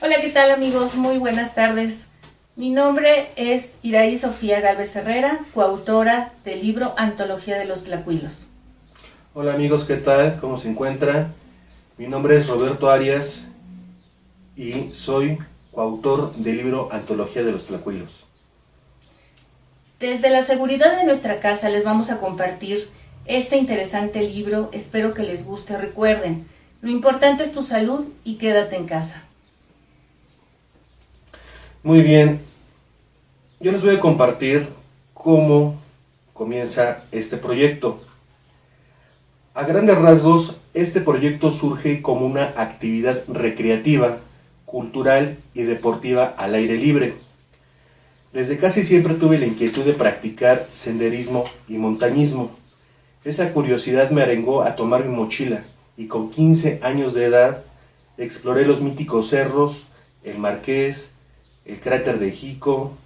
Hola, ¿qué tal amigos? Muy buenas tardes. Mi nombre es Iraí Sofía Gálvez Herrera, coautora del libro Antología de los Tlacuilos. Hola amigos, ¿qué tal? ¿Cómo se encuentran? Mi nombre es Roberto Arias y soy coautor del libro Antología de los Tlacuilos. Desde la seguridad de nuestra casa les vamos a compartir este interesante libro. Espero que les guste. Recuerden, lo importante es tu salud y quédate en casa. Muy bien, yo les voy a compartir cómo comienza este proyecto. A grandes rasgos, este proyecto surge como una actividad recreativa, cultural y deportiva al aire libre. Desde casi siempre tuve la inquietud de practicar senderismo y montañismo. Esa curiosidad me arengó a tomar mi mochila y con 15 años de edad exploré los míticos cerros, el Marqués, el cráter de Jico,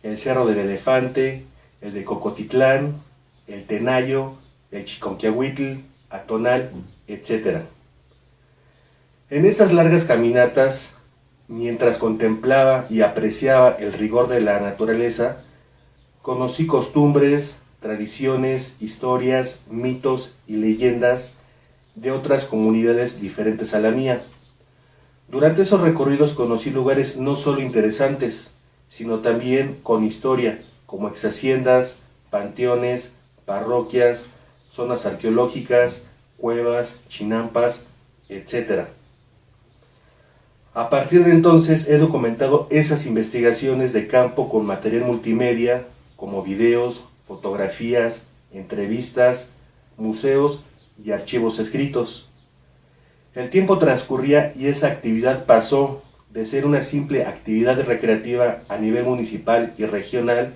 el Cerro del Elefante, el de Cocotitlán, el Tenayo, el Chiconquiahuitl, Atonal, etc. En esas largas caminatas, mientras contemplaba y apreciaba el rigor de la naturaleza, conocí costumbres, tradiciones, historias, mitos y leyendas de otras comunidades diferentes a la mía. Durante esos recorridos conocí lugares no solo interesantes, sino también con historia, como exhaciendas, panteones, parroquias, zonas arqueológicas, cuevas, chinampas, etc. A partir de entonces he documentado esas investigaciones de campo con material multimedia, como videos, fotografías, entrevistas, museos y archivos escritos. El tiempo transcurría y esa actividad pasó de ser una simple actividad recreativa a nivel municipal y regional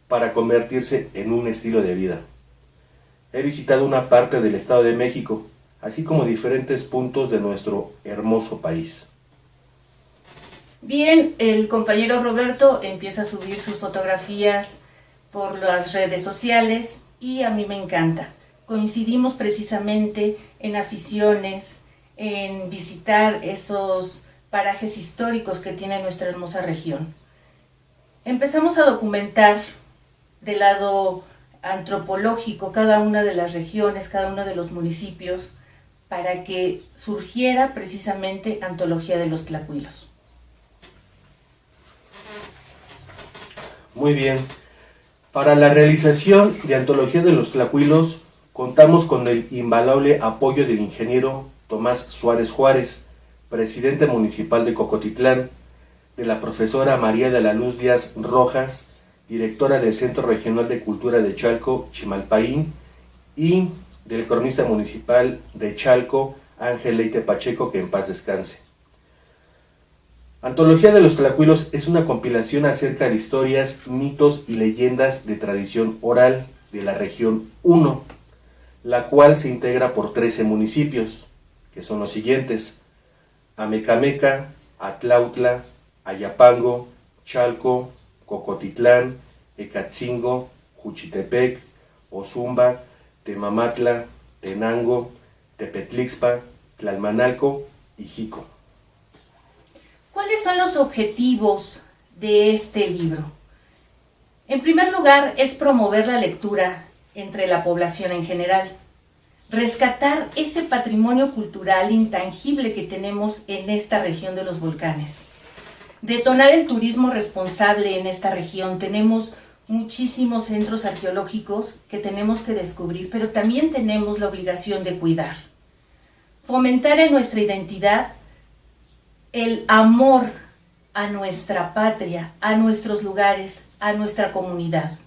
para convertirse en un estilo de vida. He visitado una parte del Estado de México, así como diferentes puntos de nuestro hermoso país. Bien, el compañero Roberto empieza a subir sus fotografías por las redes sociales y a mí me encanta. Coincidimos precisamente en aficiones, en visitar esos parajes históricos que tiene nuestra hermosa región. Empezamos a documentar del lado antropológico cada una de las regiones, cada uno de los municipios, para que surgiera precisamente Antología de los Tlacuilos. Muy bien. Para la realización de Antología de los Tlacuilos contamos con el invaluable apoyo del ingeniero Tomás Suárez Juárez, presidente municipal de Cocotitlán, de la profesora María de la Luz Díaz Rojas, directora del Centro Regional de Cultura de Chalco, Chimalpaín, y del cronista municipal de Chalco, Ángel Leite Pacheco, que en paz descanse. Antología de los Tlacuilos es una compilación acerca de historias, mitos y leyendas de tradición oral de la región 1, la cual se integra por 13 municipios, que son los siguientes: Amecameca, Atlautla, Ayapango, Chalco, Cocotitlán, Ecatzingo, Juchitepec, Ozumba, Temamatla, Tenango, Tepetlixpa, Tlalmanalco y Jico. ¿Cuáles son los objetivos de este libro? En primer lugar, es promover la lectura entre la población en general, rescatar ese patrimonio cultural intangible que tenemos en esta región de los volcanes, detonar el turismo responsable en esta región. Tenemos muchísimos centros arqueológicos que tenemos que descubrir, pero también tenemos la obligación de cuidar. Fomentar en nuestra identidad el amor a nuestra patria, a nuestros lugares, a nuestra comunidad.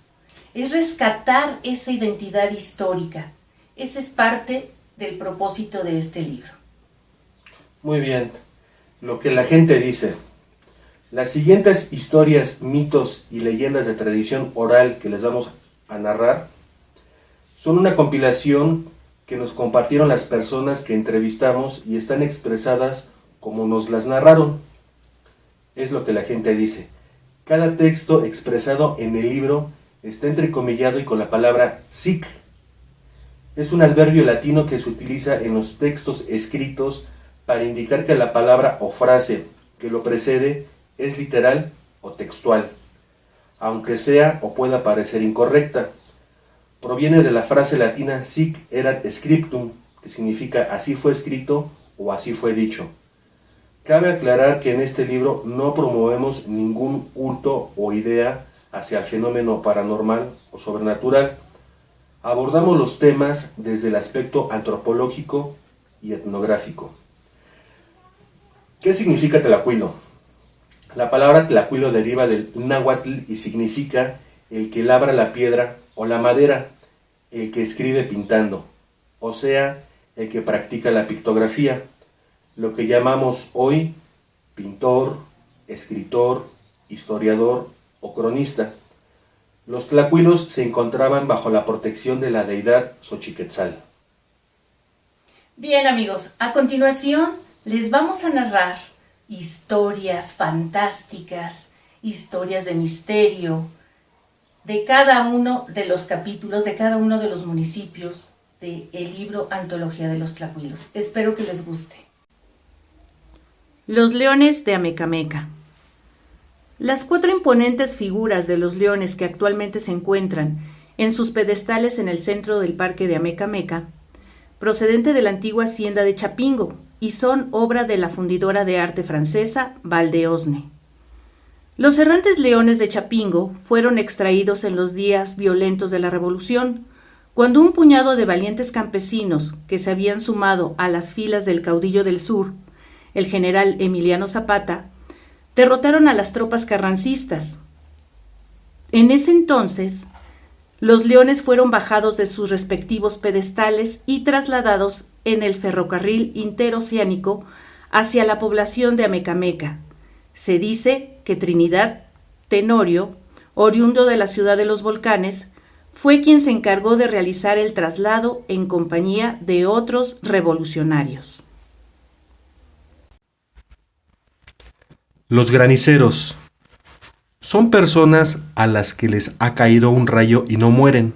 Es rescatar esa identidad histórica. Ese es parte del propósito de este libro. Muy bien, lo que la gente dice. Las siguientes historias, mitos y leyendas de tradición oral que les vamos a narrar son una compilación que nos compartieron las personas que entrevistamos y están expresadas como nos las narraron. Es lo que la gente dice. Cada texto expresado en el libro está entrecomillado y con la palabra sic. Es un adverbio latino que se utiliza en los textos escritos para indicar que la palabra o frase que lo precede es literal o textual, aunque sea o pueda parecer incorrecta. Proviene de la frase latina sic erat scriptum, que significa así fue escrito o así fue dicho. Cabe aclarar que en este libro no promovemos ningún culto o idea hacia el fenómeno paranormal o sobrenatural. Abordamos los temas desde el aspecto antropológico y etnográfico. ¿Qué significa tlacuilo? La palabra tlacuilo deriva del náhuatl y significa el que labra la piedra o la madera, el que escribe pintando, o sea, el que practica la pictografía, lo que llamamos hoy pintor, escritor, historiador o cronista. Los tlacuilos se encontraban bajo la protección de la deidad Xochiquetzal. Bien, amigos, a continuación les vamos a narrar historias fantásticas, historias de misterio, de cada uno de los capítulos, de cada uno de los municipios del libro Antología de los Tlacuilos. Espero que les guste. Los leones de Amecameca. Las 4 imponentes figuras de los leones que actualmente se encuentran en sus pedestales en el centro del parque de Amecameca, procedente de la antigua hacienda de Chapingo, y son obra de la fundidora de arte francesa Valdeosne. Los errantes leones de Chapingo fueron extraídos en los días violentos de la Revolución, cuando un puñado de valientes campesinos que se habían sumado a las filas del caudillo del sur, el general Emiliano Zapata, derrotaron a las tropas carrancistas. En ese entonces, los leones fueron bajados de sus respectivos pedestales y trasladados en el ferrocarril interoceánico hacia la población de Amecameca. Se dice que Trinidad Tenorio, oriundo de la ciudad de los volcanes, fue quien se encargó de realizar el traslado en compañía de otros revolucionarios. Los graniceros son personas a las que les ha caído un rayo y no mueren.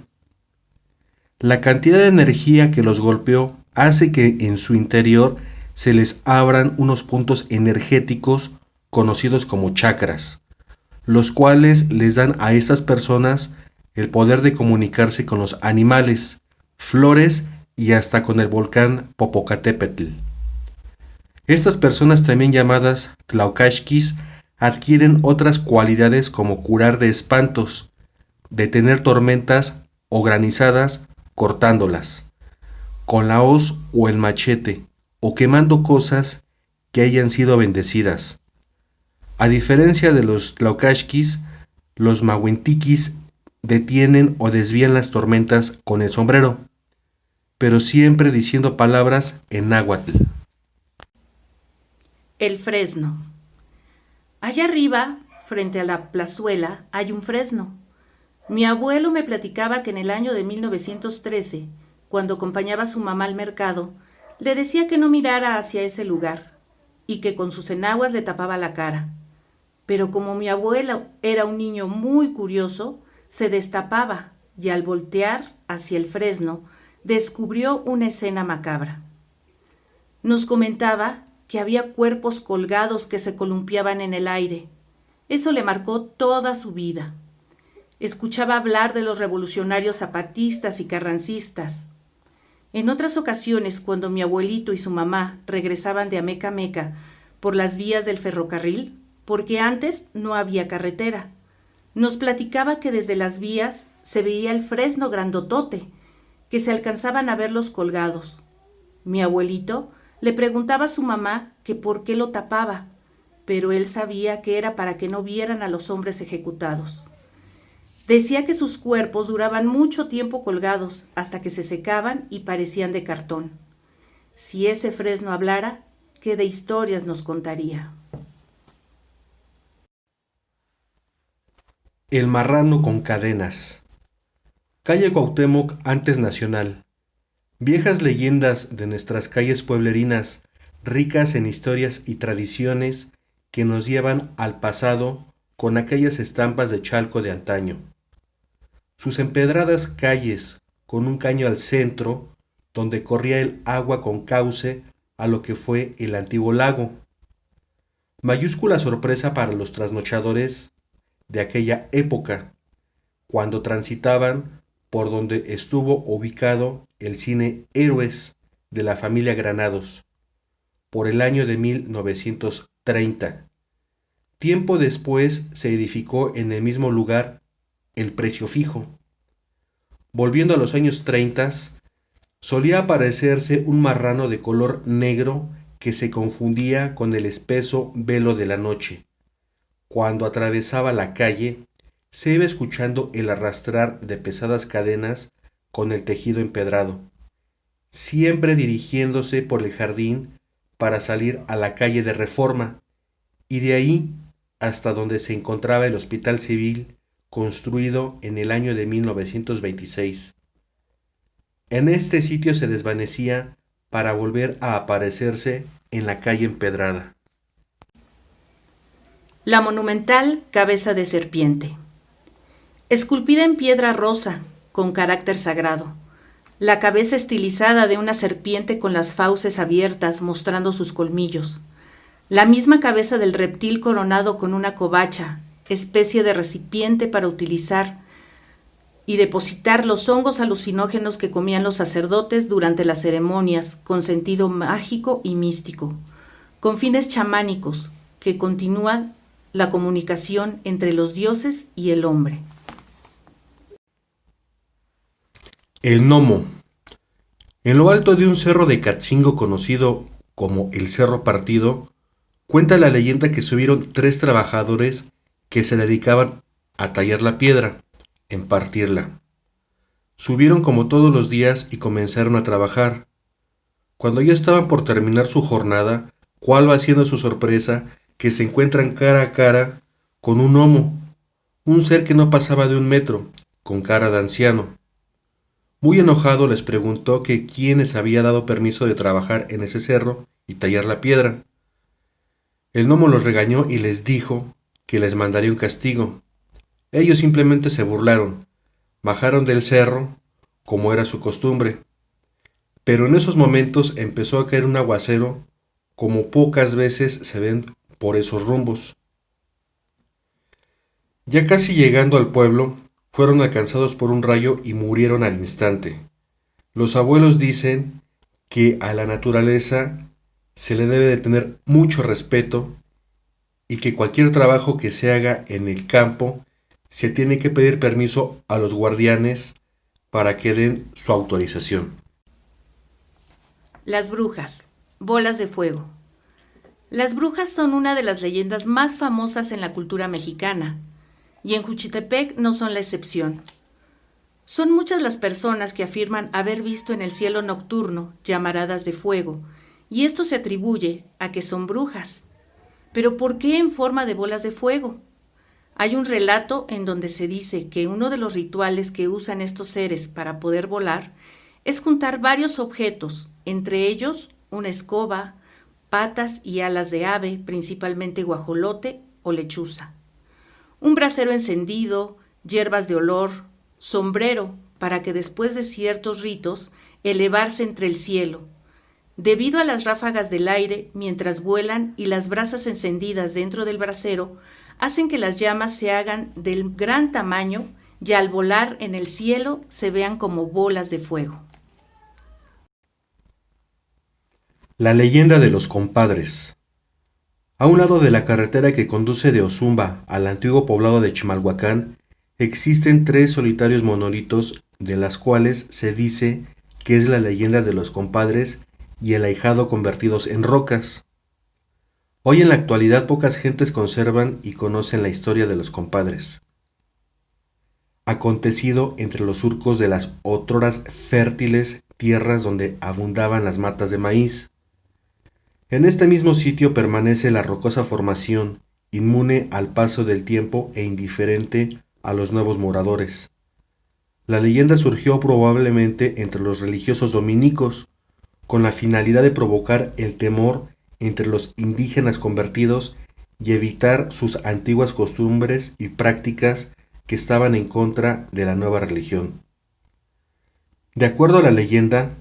La cantidad de energía que los golpeó hace que en su interior se les abran unos puntos energéticos conocidos como chakras, los cuales les dan a estas personas el poder de comunicarse con los animales, flores y hasta con el volcán Popocatépetl. Estas personas, también llamadas tlaucashquis, adquieren otras cualidades como curar de espantos, detener tormentas o granizadas cortándolas, con la hoz o el machete, o quemando cosas que hayan sido bendecidas. A diferencia de los tlaucashquis, los mahuentiquis detienen o desvían las tormentas con el sombrero, pero siempre diciendo palabras en náhuatl. El fresno. Allá arriba, frente a la plazuela, hay un fresno. Mi abuelo me platicaba que en el año de 1913, cuando acompañaba a su mamá al mercado, le decía que no mirara hacia ese lugar y que con sus enaguas le tapaba la cara. Pero como mi abuelo era un niño muy curioso, se destapaba y al voltear hacia el fresno, descubrió una escena macabra. Nos comentaba que había cuerpos colgados que se columpiaban en el aire. Eso le marcó toda su vida. Escuchaba hablar de los revolucionarios zapatistas y carrancistas. En otras ocasiones, cuando mi abuelito y su mamá regresaban de Amecameca por las vías del ferrocarril, porque antes no había carretera, nos platicaba que desde las vías se veía el fresno grandotote, que se alcanzaban a ver los colgados. Mi abuelito le preguntaba a su mamá que por qué lo tapaba, pero él sabía que era para que no vieran a los hombres ejecutados. Decía que sus cuerpos duraban mucho tiempo colgados hasta que se secaban y parecían de cartón. Si ese fresno hablara, ¿qué de historias nos contaría? El marrano con cadenas. Calle Cuauhtémoc, antes Nacional. Viejas leyendas de nuestras calles pueblerinas, ricas en historias y tradiciones que nos llevan al pasado con aquellas estampas de Chalco de antaño. Sus empedradas calles, con un caño al centro, donde corría el agua con cauce a lo que fue el antiguo lago. Mayúscula sorpresa para los trasnochadores de aquella época, cuando transitaban por donde estuvo ubicado el cine Héroes de la familia Granados, por el año de 1930. Tiempo después se edificó en el mismo lugar el Precio Fijo. Volviendo a los años 30, solía aparecerse un marrano de color negro que se confundía con el espeso velo de la noche. Cuando atravesaba la calle, se iba escuchando el arrastrar de pesadas cadenas con el tejido empedrado, siempre dirigiéndose por el jardín para salir a la calle de Reforma, y de ahí hasta donde se encontraba el Hospital Civil, construido en el año de 1926. En este sitio se desvanecía para volver a aparecerse en la calle empedrada. La monumental cabeza de serpiente. Esculpida en piedra rosa, con carácter sagrado. La cabeza estilizada de una serpiente con las fauces abiertas mostrando sus colmillos. La misma cabeza del reptil coronado con una covacha, especie de recipiente para utilizar y depositar los hongos alucinógenos que comían los sacerdotes durante las ceremonias, con sentido mágico y místico, con fines chamánicos que continúan la comunicación entre los dioses y el hombre. El gnomo. En lo alto de un cerro de Catzingo conocido como el Cerro Partido, cuenta la leyenda que subieron 3 trabajadores que se dedicaban a tallar la piedra, en partirla. Subieron como todos los días y comenzaron a trabajar. Cuando ya estaban por terminar su jornada, ¿cuál va siendo su sorpresa que se encuentran cara a cara con un gnomo, un ser que no pasaba de 1 metro, con cara de anciano? Muy enojado les preguntó que quién les había dado permiso de trabajar en ese cerro y tallar la piedra. El gnomo los regañó y les dijo que les mandaría un castigo. Ellos simplemente se burlaron, bajaron del cerro, como era su costumbre. Pero en esos momentos empezó a caer un aguacero, como pocas veces se ven por esos rumbos. Ya casi llegando al pueblo, fueron alcanzados por un rayo y murieron al instante. Los abuelos dicen que a la naturaleza se le debe de tener mucho respeto y que cualquier trabajo que se haga en el campo se tiene que pedir permiso a los guardianes para que den su autorización. Las brujas, bolas de fuego. Las brujas son una de las leyendas más famosas en la cultura mexicana, y en Juchitepec no son la excepción. Son muchas las personas que afirman haber visto en el cielo nocturno llamaradas de fuego, y esto se atribuye a que son brujas. ¿Pero por qué en forma de bolas de fuego? Hay un relato en donde se dice que uno de los rituales que usan estos seres para poder volar es juntar varios objetos, entre ellos una escoba, patas y alas de ave, principalmente guajolote o lechuza, un brasero encendido, hierbas de olor, sombrero, para que después de ciertos ritos elevarse entre el cielo. Debido a las ráfagas del aire mientras vuelan y las brasas encendidas dentro del brasero, hacen que las llamas se hagan del gran tamaño y al volar en el cielo se vean como bolas de fuego. La leyenda de los compadres. A un lado de la carretera que conduce de Ozumba al antiguo poblado de Chimalhuacán, existen 3 solitarios monolitos de las cuales se dice que es la leyenda de los compadres y el ahijado convertidos en rocas. Hoy en la actualidad pocas gentes conservan y conocen la historia de los compadres. Acontecido entre los surcos de las otroras fértiles tierras donde abundaban las matas de maíz. En este mismo sitio permanece la rocosa formación, inmune al paso del tiempo e indiferente a los nuevos moradores. La leyenda surgió probablemente entre los religiosos dominicos, con la finalidad de provocar el temor entre los indígenas convertidos y evitar sus antiguas costumbres y prácticas que estaban en contra de la nueva religión. De acuerdo a la leyenda,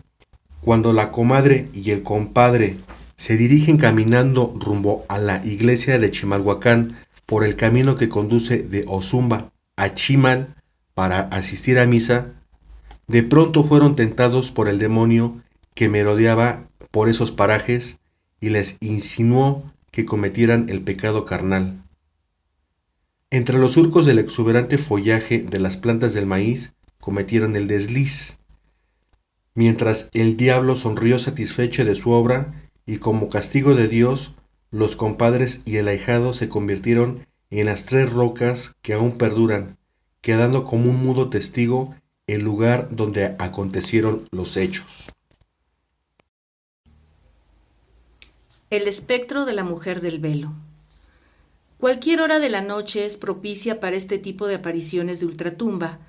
cuando la comadre y el compadre se dirigen caminando rumbo a la iglesia de Chimalhuacán por el camino que conduce de Ozumba a Chimal para asistir a misa, de pronto fueron tentados por el demonio que merodeaba por esos parajes y les insinuó que cometieran el pecado carnal. Entre los surcos del exuberante follaje de las plantas del maíz cometieron el desliz, mientras el diablo sonrió satisfecho de su obra y como castigo de Dios, los compadres y el ahijado se convirtieron en las tres rocas que aún perduran, quedando como un mudo testigo el lugar donde acontecieron los hechos. El espectro de la mujer del velo. Cualquier hora de la noche es propicia para este tipo de apariciones de ultratumba,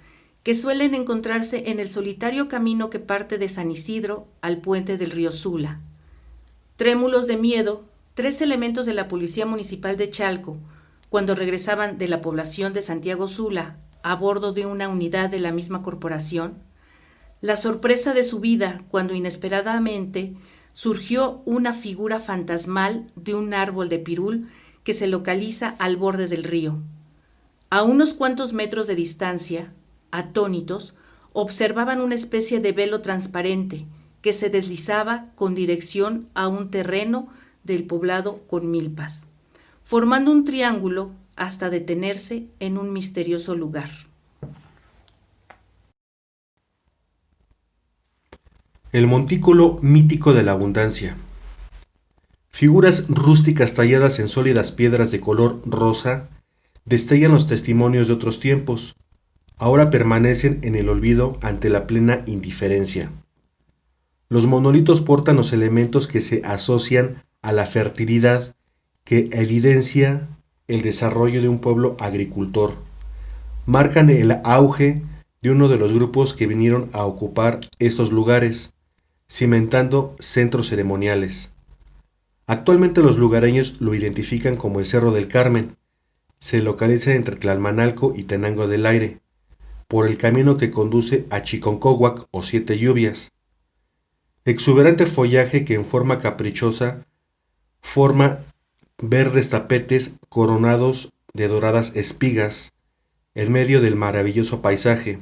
que suelen encontrarse en el solitario camino que parte de San Isidro al puente del río Sula. Trémulos de miedo, 3 elementos de la Policía Municipal de Chalco, cuando regresaban de la población de Santiago Sula a bordo de una unidad de la misma corporación, la sorpresa de su vida cuando inesperadamente surgió una figura fantasmal de un árbol de pirul que se localiza al borde del río. A unos cuantos metros de distancia, atónitos, observaban una especie de velo transparente que se deslizaba con dirección a un terreno del poblado con milpas, formando un triángulo hasta detenerse en un misterioso lugar. El montículo mítico de la abundancia. Figuras rústicas talladas en sólidas piedras de color rosa destellan los testimonios de otros tiempos. Ahora permanecen en el olvido ante la plena indiferencia. Los monolitos portan los elementos que se asocian a la fertilidad, que evidencia el desarrollo de un pueblo agricultor. Marcan el auge de uno de los grupos que vinieron a ocupar estos lugares, cimentando centros ceremoniales. Actualmente los lugareños lo identifican como el Cerro del Carmen. Se localiza entre Tlalmanalco y Tenango del Aire, por el camino que conduce a Chiconcóhuac o Siete Lluvias. Exuberante follaje que en forma caprichosa forma verdes tapetes coronados de doradas espigas en medio del maravilloso paisaje.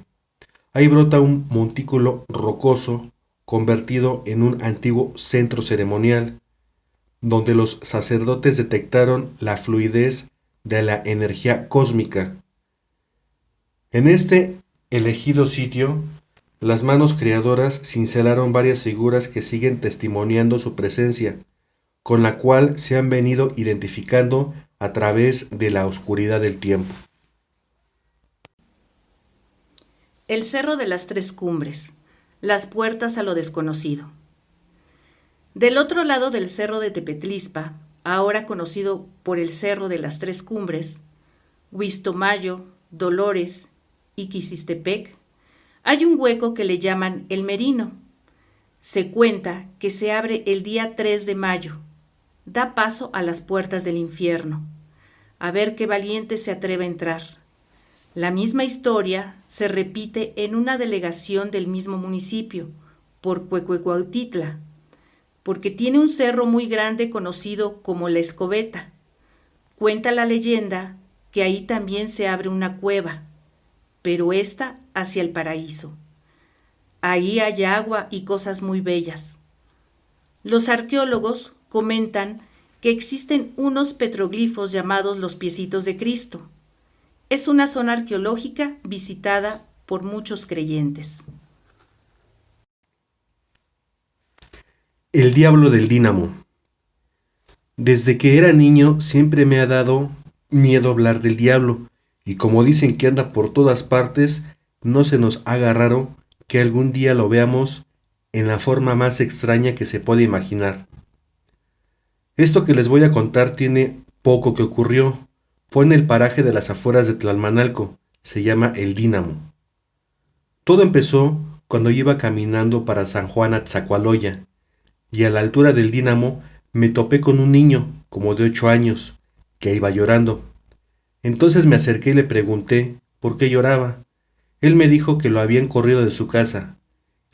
Ahí brota un montículo rocoso convertido en un antiguo centro ceremonial, donde los sacerdotes detectaron la fluidez de la energía cósmica. En este elegido sitio, las manos creadoras cincelaron varias figuras que siguen testimoniando su presencia, con la cual se han venido identificando a través de la oscuridad del tiempo. El Cerro de las Tres Cumbres, las puertas a lo desconocido. Del otro lado del Cerro de Tepetlispa, ahora conocido por el Cerro de las Tres Cumbres, Huistomayo, Dolores y Quisistepec, hay un hueco que le llaman el Merino. Se cuenta que se abre el día 3 de mayo, da paso a las puertas del infierno. A ver qué valiente se atreve a entrar. La misma historia se repite en una delegación del mismo municipio, por Cuecuecuautitla, porque tiene un cerro muy grande conocido como La Escobeta. Cuenta la leyenda que ahí también se abre una cueva, pero esta hacia el paraíso. Ahí hay agua y cosas muy bellas. Los arqueólogos comentan que existen unos petroglifos llamados los Piecitos de Cristo. Es una zona arqueológica visitada por muchos creyentes. El diablo del dínamo. Desde que era niño siempre me ha dado miedo hablar del diablo, y como dicen que anda por todas partes, no se nos haga raro que algún día lo veamos en la forma más extraña que se puede imaginar. Esto que les voy a contar tiene poco que ocurrió. Fue en el paraje de las afueras de Tlalmanalco, se llama El Dínamo. Todo empezó cuando iba caminando para San Juan Atzacoaloya, y a la altura del Dínamo me topé con un niño, como de 8 años, que iba llorando. Entonces me acerqué y le pregunté por qué lloraba. Él me dijo que lo habían corrido de su casa.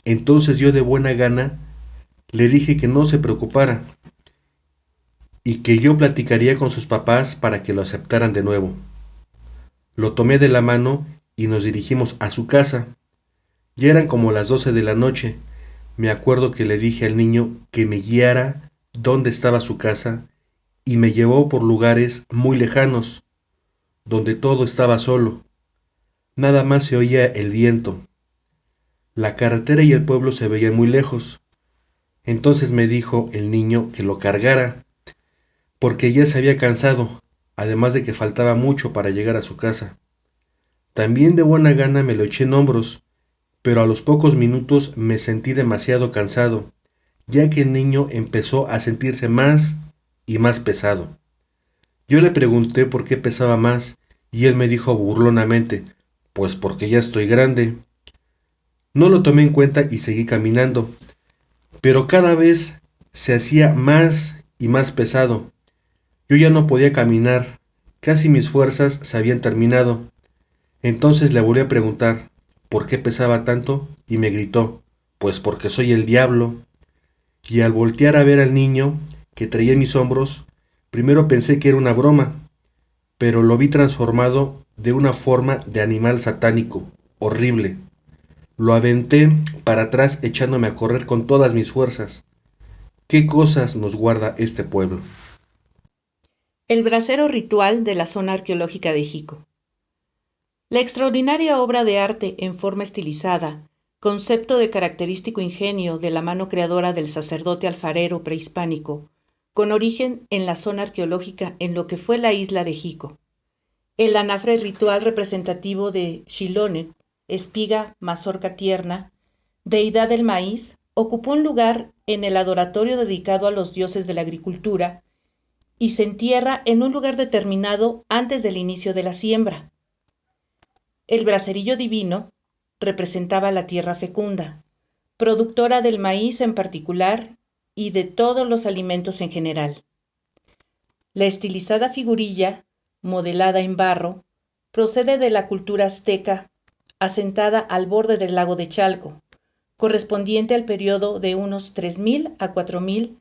Entonces yo de buena gana le dije que no se preocupara, y que yo platicaría con sus papás para que lo aceptaran de nuevo. Lo tomé de la mano y nos dirigimos a su casa. Ya eran como las 12 de la noche. Me acuerdo que le dije al niño que me guiara dónde estaba su casa y me llevó por lugares muy lejanos, donde todo estaba solo. Nada más se oía el viento. La carretera y el pueblo se veían muy lejos. Entonces me dijo el niño que lo cargara, porque ya se había cansado, además de que faltaba mucho para llegar a su casa. También de buena gana me lo eché en hombros, pero a los pocos minutos me sentí demasiado cansado, ya que el niño empezó a sentirse más y más pesado. Yo le pregunté por qué pesaba más, y él me dijo burlonamente, pues porque ya estoy grande. No lo tomé en cuenta y seguí caminando, pero cada vez se hacía más y más pesado. Yo ya no podía caminar, casi mis fuerzas se habían terminado. Entonces le volví a preguntar por qué pesaba tanto y me gritó, pues porque soy el diablo. Y al voltear a ver al niño que traía en mis hombros, primero pensé que era una broma, pero lo vi transformado de una forma de animal satánico, horrible. Lo aventé para atrás echándome a correr con todas mis fuerzas. ¿Qué cosas nos guarda este pueblo? El brasero ritual de la zona arqueológica de Jico. La extraordinaria obra de arte en forma estilizada, concepto de característico ingenio de la mano creadora del sacerdote alfarero prehispánico, con origen en la zona arqueológica en lo que fue la isla de Jico. El anafre ritual representativo de Xilonen, espiga, mazorca tierna, deidad del maíz, ocupó un lugar en el adoratorio dedicado a los dioses de la agricultura y se entierra en un lugar determinado antes del inicio de la siembra. El braserillo divino representaba la tierra fecunda, productora del maíz en particular y de todos los alimentos en general. La estilizada figurilla, modelada en barro, procede de la cultura azteca, asentada al borde del lago de Chalco, correspondiente al periodo de unos 3000 a 4000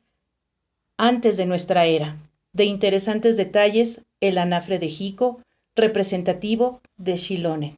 antes de nuestra era. De interesantes detalles, el anafre de Jico, representativo de Xilonen.